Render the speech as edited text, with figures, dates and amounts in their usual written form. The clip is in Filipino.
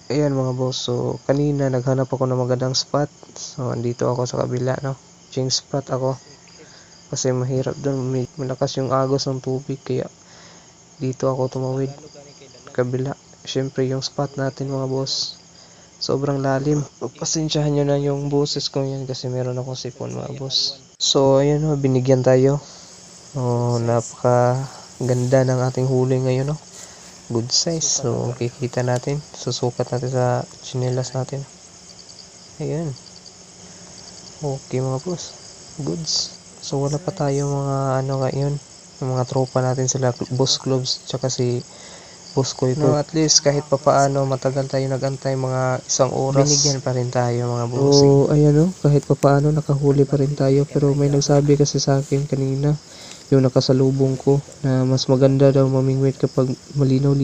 Ayan mga boss, so kanina naghanap ako ng magandang spot. So andito ako sa kabila, no. Ching spot ako. Kasi mahirap doon, malakas yung agos ng tubig, kaya dito ako tumawid. Kabila. Siyempre yung spot natin mga boss, sobrang lalim. Pasensyahan nyo na yung boses ko yan kasi meron akong sipon mga boss. So ayan, no, binigyan tayo. Oh, napaka ganda ng ating huli ngayon, no. Good size. So kikita natin, susukat natin sa chinelas natin. Ayan, okay mga boss, goods. So wala pa tayo mga ano ngayon, yung mga tropa natin, sila Boss Clubs tsaka si Boss Koy. No, at least kahit papaano matagal tayo nagantay, mga 1 oras, binigyan pa rin tayo mga boss. So ayan, no, kahit papaano nakahuli pa rin tayo. Pero may nagsabi kasi sa akin kanina, yung nakasalubong ko, na mas maganda daw mamingwit kapag malinaw